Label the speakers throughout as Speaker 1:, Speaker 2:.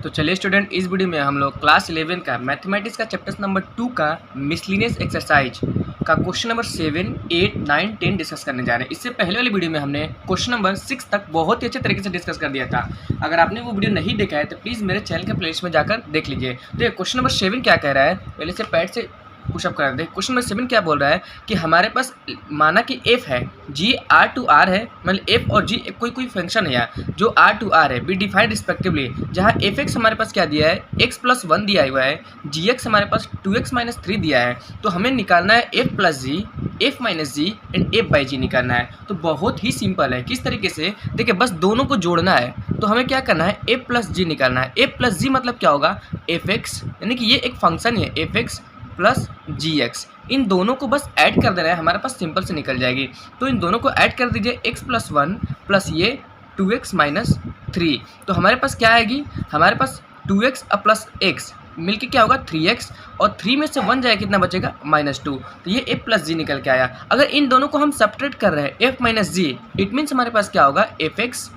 Speaker 1: तो चलिए स्टूडेंट, इस वीडियो में हम लोग क्लास 11 का मैथमेटिक्स का चैप्टर नंबर 2 का मिसलिनियस एक्सरसाइज का क्वेश्चन नंबर 7, 8, 9, 10 डिस्कस करने जा रहे हैं। इससे पहले वाली वीडियो में हमने क्वेश्चन नंबर 6 तक बहुत ही अच्छे तरीके से डिस्कस कर दिया था। अगर आपने वो वीडियो नहीं देखा है तो प्लीज़ मेरे चैनल के प्लेलिस्ट में जाकर देख लीजिए। तो ये क्वेश्चन नंबर 7 क्या कह रहा है, पहले से पैड से पुशअप कर दे। क्वेश्चन नंबर 7 क्या बोल रहा है कि हमारे पास माना कि f है, g r टू r है, मतलब f और g कोई फंक्शन है यार जो r टू r है, बी डिफाइंड रिस्पेक्टिवली, जहाँ fx हमारे पास क्या दिया है, x+1 दिया हुआ है, gx हमारे पास 2x-3 दिया है। तो हमें निकालना है f plus g, f minus g and f by g निकालना है। तो बहुत ही सिंपल है। किस तरीके से, देखिए बस दोनों को जोड़ना है। तो हमें क्या करना है, f प्लस जी निकालना है। f प्लस जी मतलब क्या होगा, fx, यानी कि ये एक फंक्शन है fx प्लस gx, इन दोनों को बस ऐड कर देना है, हमारे पास सिंपल से निकल जाएगी। तो इन दोनों को ऐड कर दीजिए, x+1 प्लस ये 2x-3। तो हमारे पास क्या आएगी, हमारे पास 2x प्लस x मिलके क्या होगा 3x, और 3 में से 1 जाए कितना बचेगा -2। तो ये f प्लस जी निकल के आया। अगर इन दोनों को हम सब्ट्रैक्ट कर रहे हैं f minus G, it means हमारे पास क्या होगा fx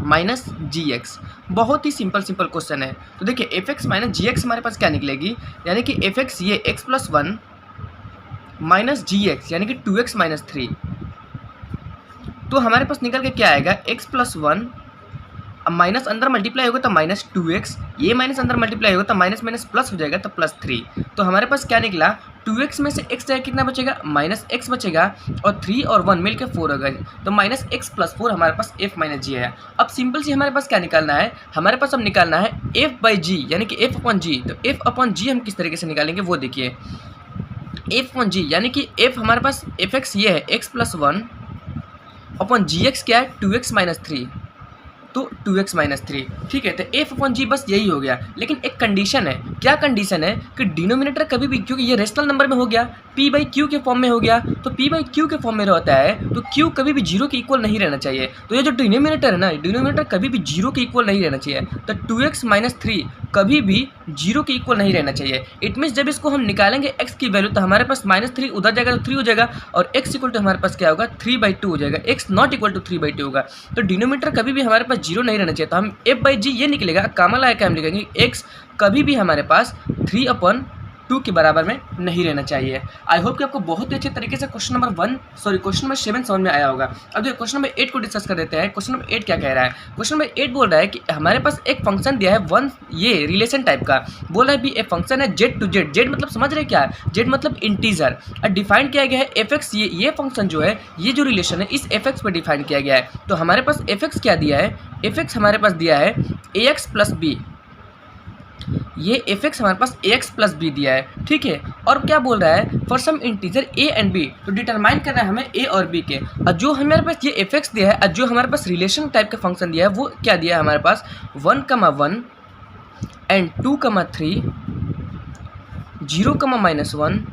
Speaker 1: माइनस जी एक्स। बहुत ही सिंपल क्वेश्चन है। तो देखिए एफ एक्स माइनस जी एक्स हमारे पास क्या निकलेगी, यानी कि एफ एक्स ये x+1 माइनस जी एक्स यानी कि 2x-3। तो हमारे पास निकल के क्या आएगा, x+1, अब माइनस अंदर मल्टीप्लाई होगा तो -2x, ये माइनस अंदर मल्टीप्लाई होगा तो माइनस माइनस प्लस हो जाएगा तो +3। तो हमारे पास क्या निकला, 2x में से x जाए कितना बचेगा, -x बचेगा, और 3 और 1 मिलकर 4 होगा। तो -x+4 हमारे पास f माइनस जी है। अब सिंपल सी हमारे पास क्या निकालना है, हमारे पास अब निकालना है f बाई जी, यानी कि f अपॉन जी। तो f अपॉन जी हम किस तरीके से निकालेंगे वो देखिए, f अपॉन जी यानी कि f हमारे पास fx ये है x+1 अपॉन gx क्या है 2x-3, तो 2x-3, ठीक है। तो f अपॉन जी बस यही हो गया। लेकिन एक कंडीशन है, क्या कंडीशन है कि डिनोमिनेटर कभी भी, क्योंकि ये रेशनल नंबर में हो गया, p बाई क्यू के फॉर्म में हो गया, तो p बाई क्यू के फॉर्म में रहता है, तो q कभी भी 0 के इक्वल नहीं रहना चाहिए। तो ये जो डिनोमिनेटर है ना, डिनोमिनेटर कभी भी 0 के इक्वल नहीं रहना चाहिए। तो 2x-3 कभी भी 0 के इक्वल नहीं रहना चाहिए। इट मीन्स जब इसको हम निकालेंगे x की वैल्यू, तो हमारे पास -3 उधर जाएगा तो 3 हो जाएगा, और x इक्वल टू हमारे पास क्या होगा 3/2 हो जाएगा, x नॉट इक्वल टू 3/2 होगा। तो डिनोमिनेटर कभी भी हमारे पास 0 नहीं रहना चाहिए। तो हम f बाई जी ये निकलेगा, कामल आया क्या हम लिखेंगे, x कभी भी हमारे पास 3/2 के बराबर में नहीं रहना चाहिए। आई होप कि आपको बहुत ही अच्छे तरीके से क्वेश्चन नंबर 7 समझ में आया होगा। अब देखिए क्वेश्चन नंबर 8 को डिस्कस कर देते हैं। क्वेश्चन नंबर 8 क्या कह रहा है, क्वेश्चन नंबर 8 बोल रहा है कि हमारे पास एक फंक्शन दिया है वन, ये रिलेशन टाइप का बोल रहा है भी, एक फंक्शन है z टू z। z मतलब समझ रहे क्या है, z मतलब इंटीजर, और डिफाइन किया गया है fx, ये फंक्शन जो है, ये जो रिलेशन है इस fx पर डिफाइन किया गया है। तो हमारे पास fx क्या दिया है, fx हमारे पास दिया है ax प्लस b, ये fx हमारे पास ax प्लस b दिया है, ठीक है। और क्या बोल रहा है, for some integer a and b, तो डिटरमाइन करना है हमें a और b के। और जो हमारे पास ये fx दिया है, और जो हमारे पास रिलेशन टाइप का फंक्शन दिया है वो क्या दिया है हमारे पास, 1,1 एंड 2,3, 0,-1,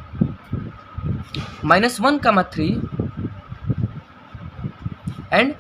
Speaker 1: -1,3 एंड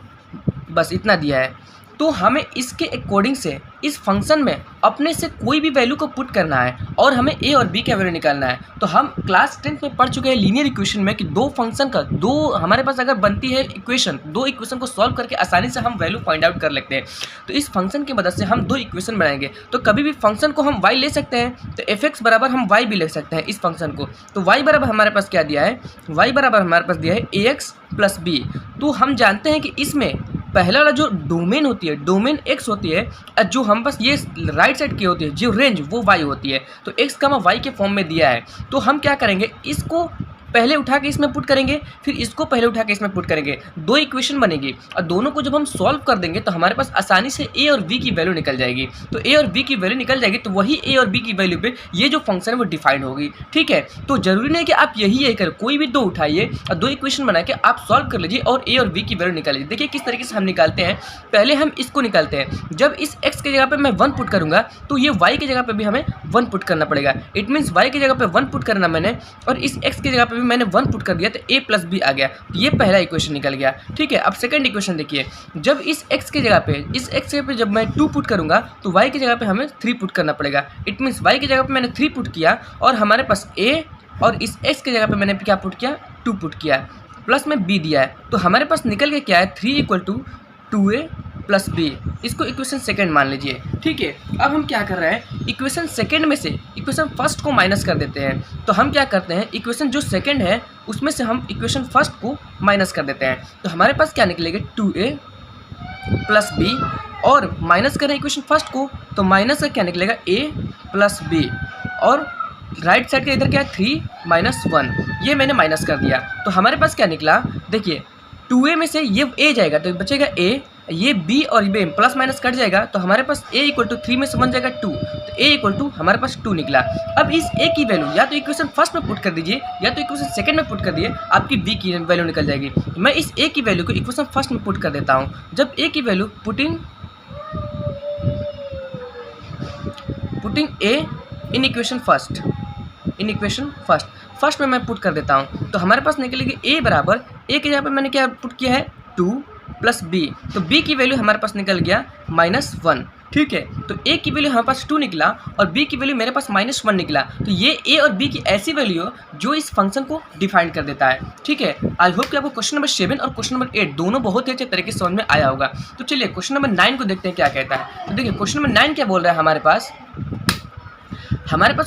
Speaker 1: बस इतना दिया है। तो हमें इसके अकॉर्डिंग से इस फंक्शन में अपने से कोई भी वैल्यू को पुट करना है, और हमें a और b का वैल्यू निकालना है। तो हम क्लास 10th में पढ़ चुके हैं लीनियर इक्वेशन में कि दो फंक्शन का, दो हमारे पास अगर बनती है इक्वेशन, दो इक्वेशन को सॉल्व करके आसानी से हम वैल्यू फाइंड आउट कर लेते हैं। तो इस फंक्शन की मदद से हम दो इक्वेशन बनाएंगे। तो कभी भी फंक्शन को हम y ले सकते हैं, तो fx बराबर हम y भी ले सकते हैं इस फंक्शन को। तो y बराबर हमारे पास क्या दिया है, y बराबर हमारे पास दिया है ax प्लस b। तो हम जानते हैं कि इसमें पहला वाला जो डोमेन होती है, डोमेन x होती है, और जो हम पास ये राइट साइड की होती है जो रेंज, वो y होती है। तो x y के फॉर्म में दिया है। तो हम क्या करेंगे, इसको पहले उठा के इसमें पुट करेंगे, फिर इसको पहले उठा के इसमें पुट करेंगे, दो इक्वेशन बनेगी, और दोनों को जब हम सॉल्व कर देंगे तो हमारे पास आसानी से a और b की वैल्यू निकल जाएगी। तो a और b की वैल्यू निकल जाएगी, तो वही a और b की वैल्यू पे ये जो फंक्शन है वो डिफाइंड होगी, ठीक है। तो जरूरी नहीं कि आप यही करें, कोई भी दो उठाइए और दो इक्वेशन बना के आप सॉल्व कर लीजिए और a और b की वैल्यू निकाल लीजिए। देखिए किस तरीके से हम निकालते हैं, पहले हम इसको निकालते हैं। जब इस x की जगह पर मैं 1 पुट करूँगा तो ये y की जगह पर भी हमें 1 पुट करना पड़ेगा। इट मीन्स y की जगह पर 1 पुट करना मैंने, और इस x की जगह पर भी मैंने 1 पुट कर दिया, तो a प्लस b आ गया। ये पहला इक्वेशन निकल गया, ठीक है। अब सेकंड इक्वेशन देखिए, जब इस x की जगह पे, इस x की जगह पे जब मैं 2 पुट करूंगा तो y की जगह पे हमें 3 पुट करना पड़ेगा। इट मीन्स y की जगह पे मैंने 3 पुट किया, और हमारे पास a, और इस x की जगह पे मैंने क्या पुट किया, 2 पुट किया, प्लस में b दिया है। तो हमारे पास निकल के क्या है, 3 = 2a प्लस बी, इसको इक्वेशन सेकंड मान लीजिए। ठीक है, अब हम क्या कर रहे हैं, इक्वेशन सेकंड में से इक्वेशन फर्स्ट को माइनस कर देते हैं। तो हम क्या करते हैं, इक्वेशन जो सेकंड है उसमें से हम इक्वेशन फर्स्ट को माइनस कर देते हैं। तो हमारे पास क्या निकलेगा, 2a प्लस बी, और माइनस करें इक्वेशन फर्स्ट को तो माइनस का क्या निकलेगा, a प्लस बी, और राइट साइड का इधर क्या है, 3 माइनस 1, ये मैंने माइनस कर दिया। तो हमारे पास क्या निकला, देखिए 2a में से ये a जाएगा तो बचेगा a, ये b और ये प्लस माइनस कट जाएगा तो हमारे पास a इक्वल टू 3 में से बन जाएगा 2, तो a इक्वल टू हमारे पास 2 निकला। अब इस a की वैल्यू या तो इक्वेशन फर्स्ट में पुट कर दीजिए या तो इक्वेशन सेकंड में पुट कर दिए, आपकी b की वैल्यू निकल जाएगी। मैं इस a की वैल्यू को इक्वेशन फर्स्ट में पुट कर देता हूँ। जब a की value putting a in equation first में मैं पुट कर देता हूँ तो हमारे पास निकलेगी a बराबर, a के जगह पे मैंने क्या पुट किया है, 2 प्लस b, तो b की वैल्यू हमारे पास निकल गया -1। ठीक है, तो a की वैल्यू हमारे पास 2 निकला और b की वैल्यू मेरे पास -1 निकला। तो ये a और b की ऐसी वैल्यू जो इस फंक्शन को डिफाइन कर देता है। ठीक है, आई होप कि आपको क्वेश्चन नंबर 7 और क्वेश्चन नंबर 8 दोनों बहुत ही अच्छे तरीके से समझ में आया होगा। तो चलिए क्वेश्चन नंबर 9 को देखते हैं क्या कहता है। तो देखिए क्वेश्चन नंबर 9 क्या बोल रहा है, हमारे पास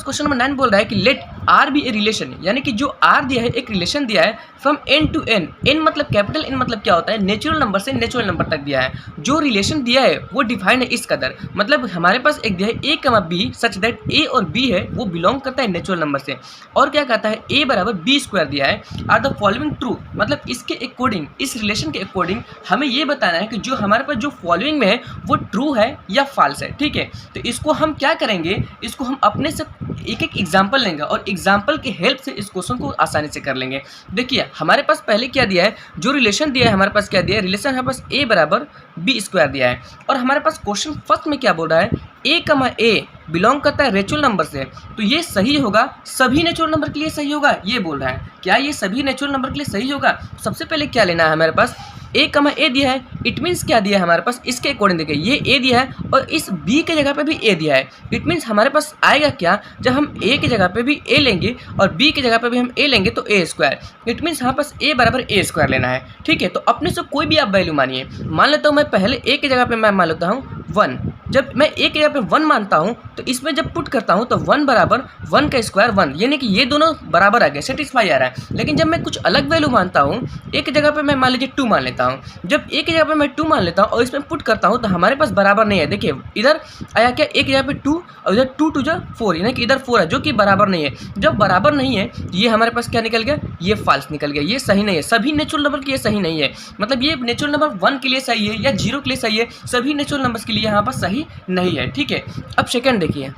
Speaker 1: क्वेश्चन नंबर 9 बोल रहा है कि late R B a relation, यानी कि जो आर दिया है एक रिलेशन दिया है from N to N, N मतलब कैपिटल एन मतलब क्या होता है, नेचुरल नंबर से नेचुरल नंबर तक दिया है। जो रिलेशन दिया है वो डिफाइंड है इस कदर, मतलब हमारे पास एक दिया है ए कमा बी सच दैट ए और बी है वो बिलोंग करता है नेचुरल नंबर से, और क्या कहता है ए बराबर बी स्क्वायर दिया है, आर द फॉलोइंग ट्रू, मतलब इसके अकॉर्डिंग, इस रिलेशन के अकॉर्डिंग हमें ये बताना है कि जो हमारे पास जो फॉलोइंग में है वो ट्रू है या फॉल्स है। ठीक है, तो इसको हम क्या करेंगे, इसको हम अपने से एक एक एग्जाम्पल लेंगे और एग्जाम्पल की हेल्प से इस क्वेश्चन को आसानी से कर लेंगे। देखिए हमारे पास पहले क्या दिया है, जो रिलेशन दिया है हमारे पास क्या दिया है, रिलेशन हमारे पास a बराबर बी स्क्वायर दिया है, और हमारे पास क्वेश्चन फर्स्ट में क्या बोल रहा है, a कमा a बिलोंग करता है नेचुरल नंबर से, तो ये सही होगा, सभी नेचुरल नंबर के लिए सही होगा, ये बोल रहा है। क्या ये सभी नेचुरल नंबर के लिए सही होगा? सबसे पहले क्या लेना है, हमारे पास a कमा a दिया है, इट मीन्स क्या दिया है हमारे पास, इसके अकॉर्डिंग देखिए ये a दिया है और इस b के जगह पे भी a दिया है। इट मीन्स हमारे पास आएगा क्या, जब हम a की जगह पे भी a लेंगे और b की जगह पे भी हम a लेंगे तो a स्क्वायर, इट मीन्स हमारे पास a बराबर a स्क्वायर लेना है। ठीक है, तो अपने से कोई भी आप वैल्यू मानिए, मान लेता हूँ मैं पहले a की जगह पे मैं मान लेता हूँ 1, जब मैं a की जगह पे 1 मानता हूँ तो इसमें जब पुट करता हूँ तो 1 बराबर 1 का स्क्वायर 1, यानी कि ये दोनों बराबर आ गए, सेटिस्फाई आ रहा है। लेकिन जब मैं कुछ अलग वैल्यू मानता हूँ, a की जगह पे मैं मान लीजिए 2 मान लेता हूँ, जब a की जगह पे मैं 2 मान लेता हूँ और इसमें पुट करता हूँ तो हमारे पास बराबर नहीं है। देखिए इधर आया क्या, a की जगह पे 2 और इधर 2 2 4, यानी कि इधर 4 है जो कि बराबर नहीं है। जब बराबर नहीं है तो ये हमारे पास क्या निकल गया, ये फॉल्स निकल गया, ये सही नहीं है, सभी नेचुरल नंबर के लिए सही नहीं है। मतलब ये नेचुरल नंबर 1 के लिए सही है या 0 के लिए सही है, सभी नेचुरल नंबर्स के लिए यहाँ पर सही नहीं है। ठीक है, अब सेकंड देखिए,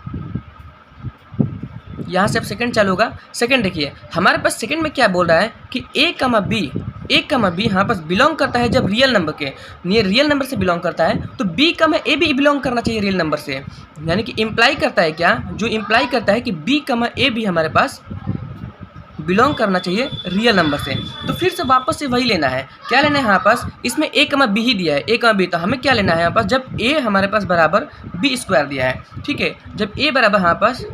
Speaker 1: यहाँ से अब सेकंड चालू होगा। सेकंड देखिए हमारे पास सेकंड में क्या बोल रहा है कि a कमा b यहाँ पास बिलोंग करता है जब रियल नंबर के, ये रियल नंबर से बिलोंग करता है तो b कमा a भी बिलोंग करना चाहिए रियल नंबर से, यानी कि इम्प्लाई करता है क्या, जो इम्प्लाई करता है कि b कमा a भी हमारे पास बिलोंग करना चाहिए रियल नंबर से। तो फिर से वापस से वही लेना है, क्या लेना है यहाँ पास, इसमें a कमा b ही दिया है, a कमा b, तो हमें क्या लेना है यहाँ पास, जब a हमारे पास बराबर b स्क्वायर दिया है। ठीक है, जब a बराबर यहाँ पास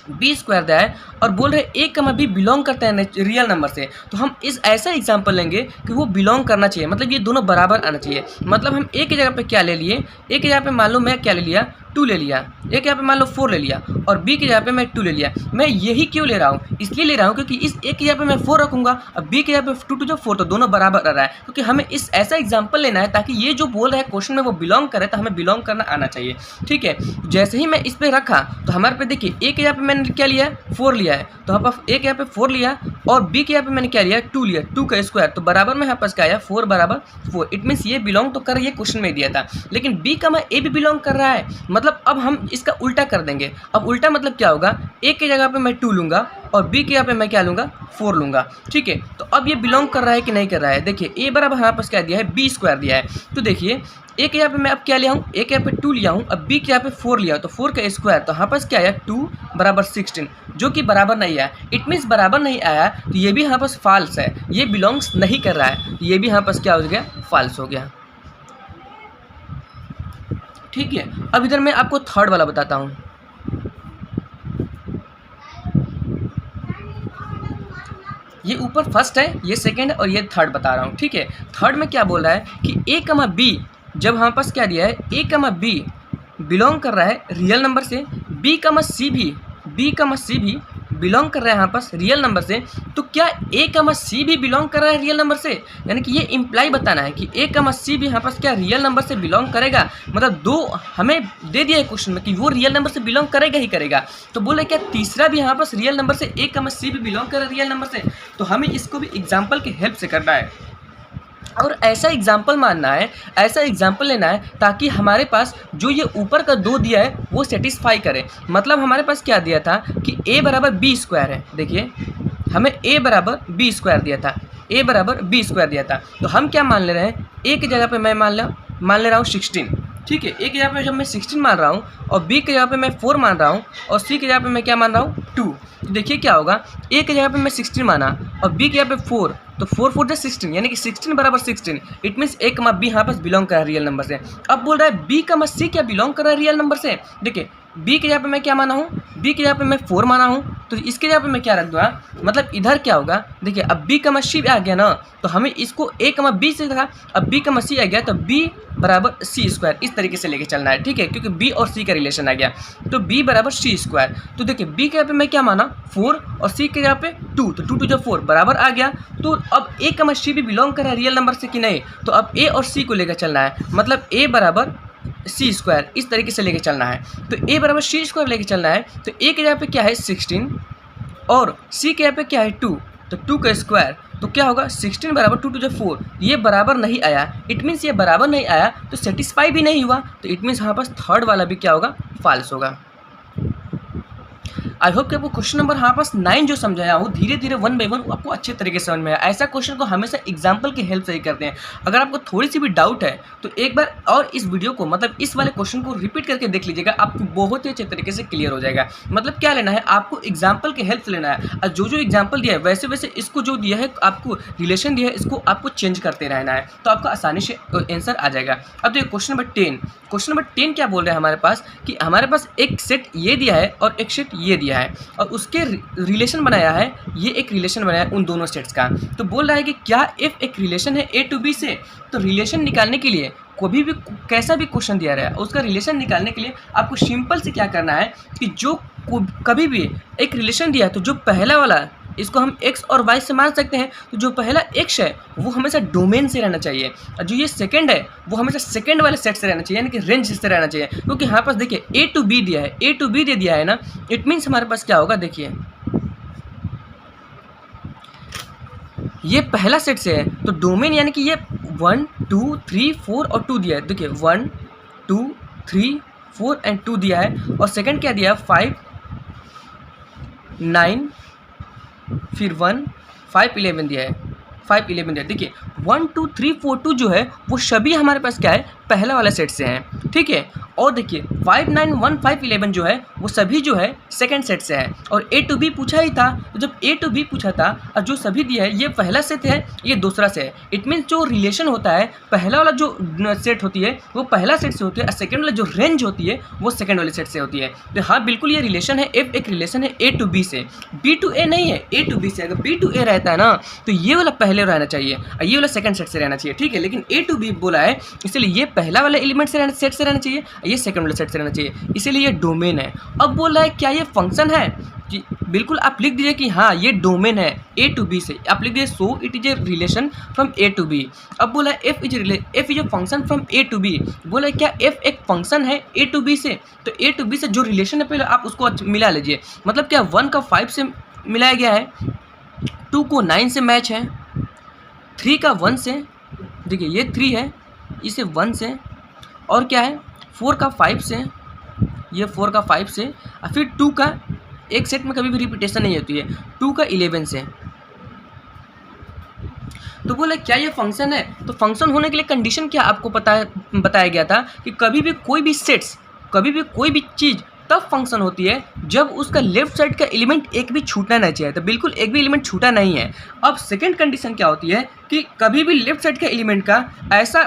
Speaker 1: बी स्क्वायर दिया है और बोल रहे a कमा b बिलोंग करता है रियल नंबर से, तो हम इस ऐसा एग्जांपल लेंगे कि वो बिलोंग करना चाहिए, मतलब ये दोनों बराबर आना चाहिए। मतलब हम a की जगह पे क्या ले लिए, a की जगह पे मान लो मैं क्या ले लिया, 2 ले लिया, a की जगह पे मान लो 4 ले लिया और b की जगह पे मैं 2 ले लिया। मैं यही क्यों ले रहा हूँ, इसलिए ले रहा हूँ क्योंकि इस a की जगह पे मैं 4 रखूँगा और b की जगह पे 2 2 4, तो दोनों बराबर आ रहा है, क्योंकि हमें इस ऐसा एग्जाम्पल लेना है ताकि ये जो बोल रहा है क्वेश्चन में वो बिलोंग करे, तो हमें बिलोंग करना आना चाहिए। ठीक है, जैसे ही मैं इस पर रखा तो हमारे पे देखिए a की जगह पे मैंने क्या लिया, 4 लिया है, तो यहाँ पर a के यहाँ पे 4 लिया और b के यहाँ पे मैंने क्या लिया, 2 लिया, 2 का स्क्वायर, तो बराबर में यहाँ पास क्या आया, 4 बराबर 4। इट मीन्स ये बिलोंग तो कर, ये क्वेश्चन में दिया था, लेकिन b कमा a भी बिलोंग कर रहा है, मतलब अब हम इसका उल्टा कर देंगे। अब उल्टा मतलब क्या होगा, a की जगह पे मैं 2 लूँगा और b के यहाँ पे मैं क्या लूँगा, 4 लूँगा। ठीक है, तो अब ये बिलोंग कर रहा है कि नहीं कर रहा है, देखिए a बराबर यहाँ पास क्या दिया है, b स्क्वायर दिया है, तो देखिए a के यहाँ पे मैं अब क्या लिया हूँ, a के यहाँ पे 2 लिया हूँ, अब b के यहाँ पे 4 लिया, तो 4 का स्क्वायर, तो यहाँ पास क्या आया, 2 बराबर 16, जो कि बराबर नहीं आया। इट मीन्स बराबर नहीं आया तो ये भी यहाँ पास फॉल्स है, ये बिलोंग्स नहीं कर रहा है, ये भी यहाँ पास क्या हो गया, फॉल्स हो गया। ठीक है, अब इधर मैं आपको थर्ड वाला बताता हूँ। ये ऊपर फर्स्ट है, ये सेकंड है और ये थर्ड बता रहा हूँ। ठीक है, थर्ड में क्या बोल रहा है कि a कमा b जब हमारे पास क्या दिया है ए कमा बी बिलोंग कर रहा है रियल नंबर से, बी कमा सी भी बिलोंग कर रहा है यहाँ पास रियल नंबर से, तो क्या ए कमा सी भी बिलोंग कर रहा है रियल नंबर से? यानी कि ये इम्प्लाई बताना है कि ए कमा सी भी यहाँ पास क्या रियल नंबर से बिलोंग करेगा। मतलब दो हमें दे दिया है क्वेश्चन में कि वो रियल नंबर से बिलोंग करेगा ही करेगा। तो बोले क्या तीसरा भी यहाँ पास रियल नंबर से ए कमा सी भी बिलोंग कर रहा है रियल नंबर से। तो हमें इसको भी एग्जाम्पल की हेल्प से करना है और ऐसा एग्जाम्पल मानना है, ऐसा एग्जाम्पल लेना है ताकि हमारे पास जो ये ऊपर का दो दिया है वो सेटिस्फाई करे। मतलब हमारे पास क्या दिया था कि a बराबर बी स्क्वायर है। देखिए हमें a बराबर बी स्क्वायर दिया था, a बराबर बी स्क्वायर दिया था। तो हम क्या मान ले रहे हैं, a की जगह पे मैं मान ले रहा हूँ 16। ठीक है, a की जगह पे जब मैं 16 मान रहा हूँ और b की जगह पे मैं 4 मान रहा हूँ और c की जगह पे मैं क्या मान रहा हूँ 2। तो देखिए क्या होगा, a की जगह पे मैं 16 माना और b की जगह पे 4, तो 4 4 16 यानी कि 16 बराबर 16। इट मीन्स a कमा b यहाँ पास बिलोंग कर रहा है रियल नंबर से। अब बोल रहा है b कमा c क्या बिलोंग कर रहा है रियल नंबर से। देखिए b की जगह पे मैं क्या माना हूँ, b की जगह पे मैं 4 माना हूँ, तो इसके जगह पे मैं क्या रख दूँगा, मतलब इधर क्या होगा। देखिए अब b कमा c आ गया ना, तो हमें इसको a कमा b से था, अब b कमा c आ गया तो b बराबर c स्क्वायर इस तरीके से लेके चलना है। ठीक है, क्योंकि b और c का रिलेशन आ गया, तो b बराबर c स्क्वायर। तो देखिए b के जगह पे मैं क्या माना 4 और c के जगह पे 2, तो 2 2 जो 4 बराबर आ गया। तो अब a कमा c भी बिलोंग कर रहा है रियल नंबर से कि नहीं, तो अब a और c को लेकर चलना है, मतलब a बराबर सी स्क्वायर इस तरीके से लेके चलना है। तो a बराबर सी स्क्वायर लेके चलना है, तो a की जगह पे क्या है 16 और c के जगह पे क्या है 2, तो 2 का स्क्वायर, तो क्या होगा 16 बराबर 2 2 4। ये बराबर नहीं आया, इट मीन्स ये बराबर नहीं आया तो सेटिस्फाई भी नहीं हुआ, तो इट मीन्स यहाँ पास थर्ड वाला भी क्या होगा, फॉल्स होगा। आई होप कि आपको क्वेश्चन नंबर यहाँ पास 9 जो समझाया हूँ धीरे धीरे 1 बाय 1 आपको अच्छे तरीके से समझ में आया। ऐसा क्वेश्चन को हमेशा एग्जाम्पल की हेल्प से ही करते हैं। अगर आपको थोड़ी सी भी डाउट है तो एक बार और इस वीडियो को मतलब इस वाले क्वेश्चन को रिपीट करके देख लीजिएगा, आपको बहुत ही अच्छे तरीके से क्लियर हो जाएगा। मतलब क्या लेना है, आपको एग्जाम्पल की हेल्प से लेना है और जो जो एग्जाम्पल दिया है वैसे वैसे इसको जो दिया है आपको रिलेशन दिया है इसको आपको चेंज करते रहना है, तो आपका आसानी से आंसर आ जाएगा। अब देखिए क्वेश्चन नंबर 10, क्वेश्चन नंबर 10 क्या बोल रहे हैं हमारे पास कि हमारे पास एक सेट ये दिया है और एक सेट ये दिया है और उसके रिलेशन बनाया है, ये एक रिलेशन बनाया है उन दोनों सेट्स का। तो बोल रहा है कि क्या एफ एक रिलेशन है ए टू बी से। तो रिलेशन निकालने के लिए कभी भी कैसा भी क्वेश्चन दिया रहा है उसका रिलेशन निकालने के लिए आपको सिंपल से क्या करना है कि जो कभी भी एक रिलेशन दिया है तो जो पहला वाला इसको हम x और y से मान सकते हैं, तो जो पहला x है वो हमेशा डोमेन से रहना चाहिए और जो ये सेकंड है वो हमेशा सेकंड वाले सेट से रहना चाहिए, यानी कि रेंज से रहना चाहिए। क्योंकि यहाँ पास देखिए a टू b दिया है, a टू b दे दिया है ना, इट मीन्स हमारे पास क्या होगा, देखिए ये पहला सेट से है तो डोमेन यानी कि ये 1 2 3 4 और 2 दिया है। देखिए 1 2 3 4 एंड 2 दिया है और सेकंड क्या दिया है 5 9 फिर 1 5 11 दिया है, 5 11 दिया है। देखिए 1 2 3 4 2 जो है वो सभी हमारे पास क्या है, पहला वाला सेट से हैं। ठीक है, और देखिए 5 9 1 5 11 जो है वो सभी जो है सेकंड सेट से है और ए टू बी पूछा ही था, तो जब ए टू बी पूछा था और जो सभी दिया है ये पहला सेट है ये दूसरा से है। इट मीन्स जो रिलेशन होता है पहला वाला जो सेट होती है वो पहला सेट से होती है और सेकंड वाला जो रेंज होती है वो सेकंड वाले सेट से होती है। तो हाँ बिल्कुल ये रिलेशन है, एफ एक रिलेशन है ए टू बी से, बी टू ए नहीं है, ए टू बी से। अगर बी टू ए रहता है ना तो ये वाला पहले रहना चाहिए और ये वाला सेकंड सेट से रहना चाहिए। ठीक है, लेकिन ए टू बी बोला है इसलिए ये पहला वाला एलिमेंट से सेट से रहना चाहिए, ये सेकंड वाले सेट से रहना चाहिए, इसीलिए ये डोमेन है। अब बोल रहा है क्या ये फंक्शन है, कि बिल्कुल आप लिख दीजिए कि हाँ ये डोमेन है ए टू बी से, आप लिख दीजिए so it is a relation from A to B. अब बोला है F is a function from A to B, बोला है क्या एफ एक फंक्शन है ए टू बी से। तो ए टू बी से जो रिलेशन है पहले आप उसको मिला लीजिए, मतलब क्या 1 का 5 से मिलाया गया है, 2 को 9 से मैच है, 3 का 1 से, देखिए ये 3 है इसे 1 से, और क्या है 4 का 5 से, ये 4 का 5 से, और फिर 2 का एक सेट में कभी भी रिपीटेशन नहीं होती है, 2 का 11 से। तो बोले क्या ये फंक्शन है, तो फंक्शन होने के लिए कंडीशन क्या आपको बताया गया था कि कभी भी कोई भी सेट्स, कभी भी कोई भी चीज़ तब फंक्शन होती है जब उसका लेफ्ट साइड का एलिमेंट एक भी छूटना नहीं चाहिए। तो बिल्कुल एक भी एलिमेंट छूटा नहीं है। अब सेकंड कंडीशन क्या होती है कि कभी भी लेफ्ट साइड का एलिमेंट का ऐसा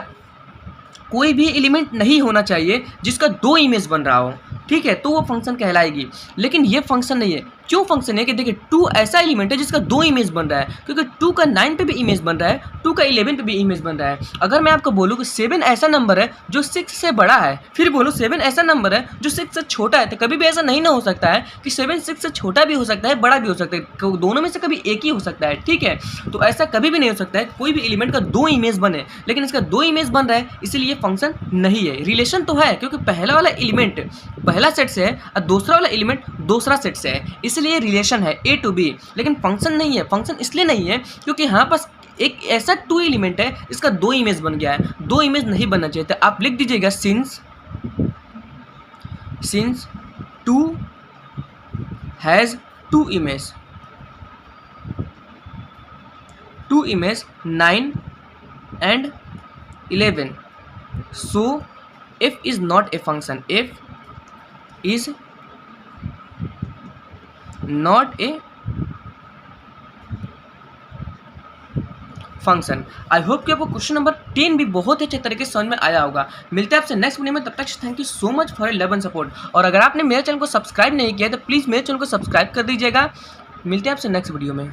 Speaker 1: कोई भी एलिमेंट नहीं होना चाहिए जिसका 2 इमेज बन रहा हो। ठीक है, तो वो फंक्शन कहलाएगी। लेकिन ये फंक्शन नहीं है। क्यों फंक्शन है कि देखिए 2 ऐसा एलिमेंट है जिसका 2 इमेज बन रहा है, क्योंकि 2 का 9 पे भी इमेज बन रहा है, 2 का 11 पे भी इमेज बन रहा है। अगर मैं आपको बोलूँ कि 7 ऐसा नंबर है जो 6 से बड़ा है, फिर बोलो 7 ऐसा नंबर है जो 6 से छोटा है, तो कभी भी ऐसा नहीं ना हो सकता है कि 7 6 से छोटा भी हो सकता है, बड़ा भी हो सकता है, दोनों में से कभी एक ही हो सकता है, ठीक है। तो ऐसा कभी भी नहीं हो सकता है कोई भी एलिमेंट का 2 इमेज बने, लेकिन इसका 2 इमेज बन रहा है, इसीलिए फंक्शन नहीं है। रिलेशन तो है क्योंकि पहला वाला एलिमेंट पहला सेट से है और दूसरा वाला एलिमेंट दूसरा सेट से है, इसलिए रिलेशन है A to B, लेकिन फंक्शन नहीं है। फंक्शन इसलिए नहीं है क्योंकि यहाँ पास एक ऐसा 2 एलिमेंट है इसका 2 इमेज बन गया है, 2 इमेज नहीं बनना चाहिए। तो आप लिख दीजिएगा since 2 has 2 image 9 and 11, so f is not a function, f is not a function. I hope कि आपको क्वेश्चन नंबर 10 भी बहुत ही अच्छे तरीके से समझ में आया होगा। मिलते हैं आपसे नेक्स्ट वीडियो में, तब तक thank you so much for love and support. और अगर आपने मेरे चैनल को सब्सक्राइब नहीं किया तो प्लीज़ मेरे चैनल को सब्सक्राइब कर दीजिएगा। मिलते हैं आपसे नेक्स्ट वीडियो में।